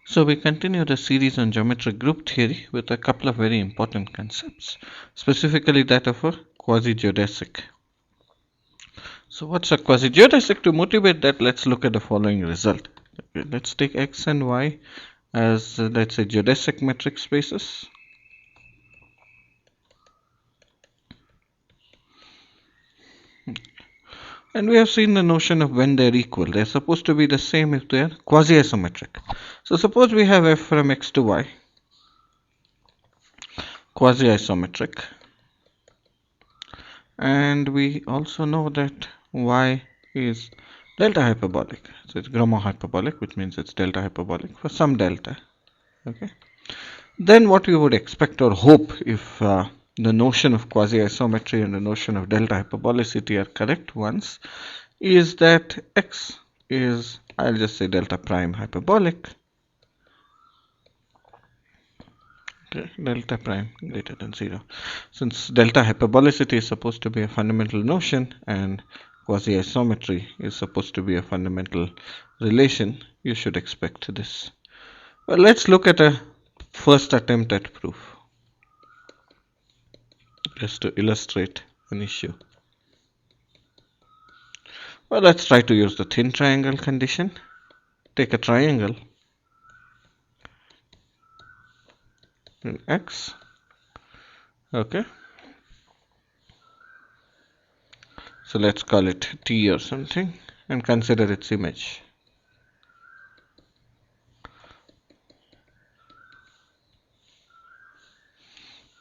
So we continue the series on geometric group theory with a couple of very important concepts, specifically that of a quasi-geodesic. So what's a quasi-geodesic? To motivate that, let's look at the following result. Okay, let's take x and y as let's say geodesic metric spaces. And we have seen the notion of when they're equal. They're supposed to be the same if they're quasi-isometric. So suppose we have f from x to y, quasi-isometric. And we also know that y is delta hyperbolic. So it's Gromov hyperbolic, which means it's delta hyperbolic for some delta. Okay. Then what we would expect or hope if the notion of quasi-isometry and the notion of delta hyperbolicity are correct ones is that x is, I'll just say delta prime hyperbolic. Okay, delta prime greater than 0. Since delta hyperbolicity is supposed to be a fundamental notion and quasi-isometry is supposed to be a fundamental relation, you should expect this. Well, let's look at a first attempt at proof, just to illustrate an issue. Well, let's try to use the thin triangle condition. Take a triangle in X. Okay. So let's call it T or something and consider its image.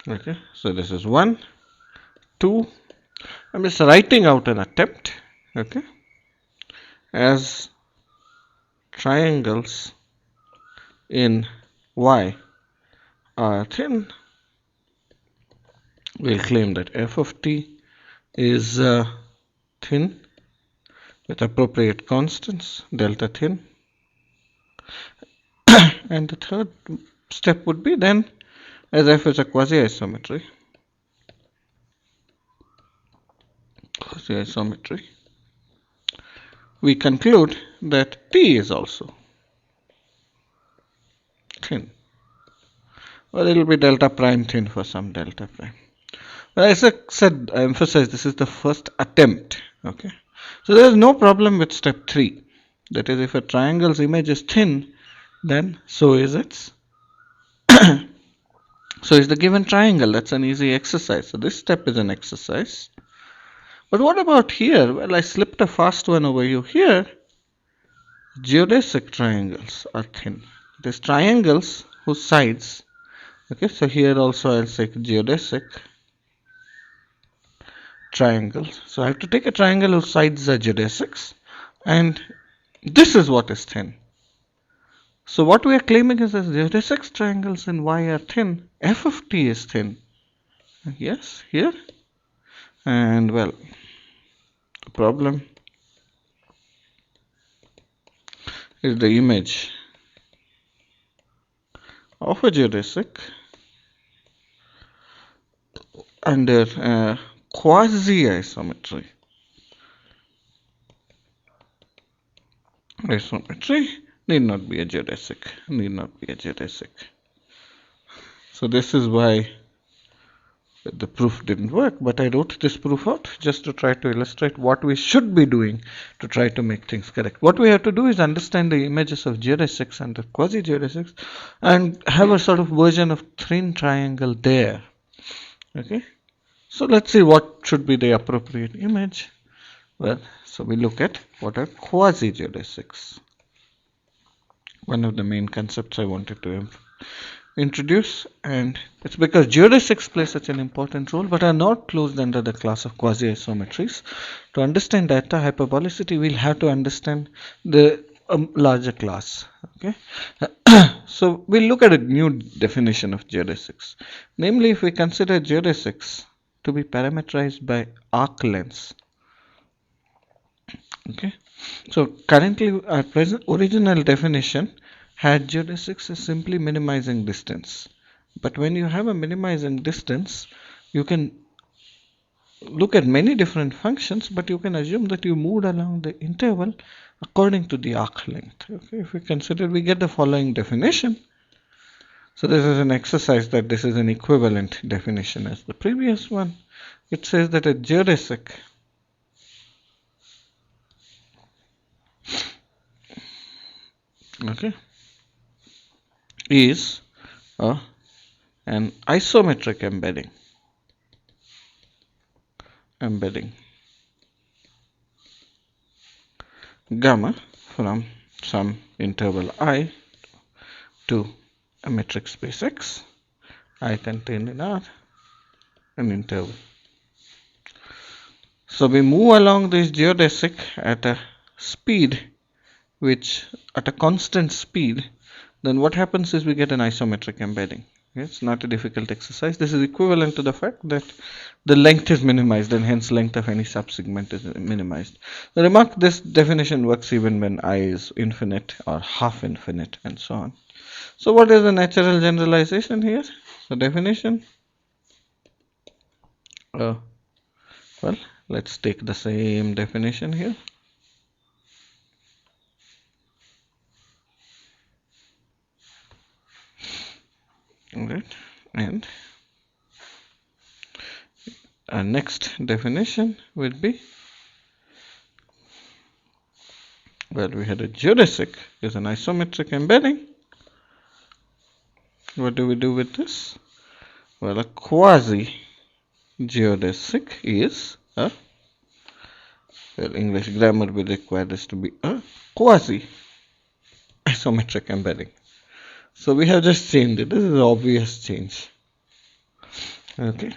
Okay, so this is 1, 2. I'm just writing out an attempt, okay, as triangles in Y are thin. We'll claim that f of t is thin with appropriate constants, delta thin. And the third step would be then, as f is a quasi-isometry, we conclude that t is also thin. Well, it will be delta prime thin for some delta prime. But as I said, I emphasize this is the first attempt. Okay, so there is no problem with step 3. That is, if a triangle's image is thin, then so is its so is the given triangle. That's an easy exercise. So this step is an exercise. But what about here? Well, I slipped a fast one over you. Here, geodesic triangles are thin. These triangles whose sides, okay, so here also I'll say geodesic triangles. So I have to take a triangle whose sides are geodesics, and this is what is thin. So what we are claiming is that geodesic triangles in Y are thin. F of t is thin. Yes, here. And well, the problem is the image of a geodesic under quasi-isometry. Isometry need not be a geodesic. So this is why the proof didn't work, but I wrote this proof out just to try to illustrate what we should be doing to try to make things correct. What we have to do is understand the images of geodesics and the quasi-geodesics and have a sort of version of thin triangle there. Okay, so let's see what should be the appropriate image. Well, so we look at what are quasi-geodesics. One of the main concepts I wanted to introduce, and it's because geodesics play such an important role but are not closed under the class of quasi-isometries. To understand data hyperbolicity, we'll have to understand the larger class. Okay, so we'll look at a new definition of geodesics. Namely, if we consider geodesics to be parametrized by arc lengths. Okay, so currently our original definition had geodesics as simply minimizing distance. But when you have a minimizing distance, you can look at many different functions, but you can assume that you moved along the interval according to the arc length. Okay, if we consider, we get the following definition. So this is an exercise that this is an equivalent definition as the previous one. It says that a geodesic is an isometric embedding gamma from some interval I to a metric space X, I contained in R, an interval. So we move along this geodesic at a speed at a constant speed, then what happens is we get an isometric embedding. It's not a difficult exercise. This is equivalent to the fact that the length is minimized and hence length of any subsegment is minimized. Now remark, this definition works even when I is infinite or half infinite and so on. So what is the natural generalization here? So definition, well, let's take the same definition here. Alright, and our next definition would be, well, we had a geodesic is an isometric embedding. What do we do with this? Well, a quasi-geodesic is a, well, English grammar will require this to be a quasi-isometric embedding. So we have just changed it. This is an obvious change. Okay.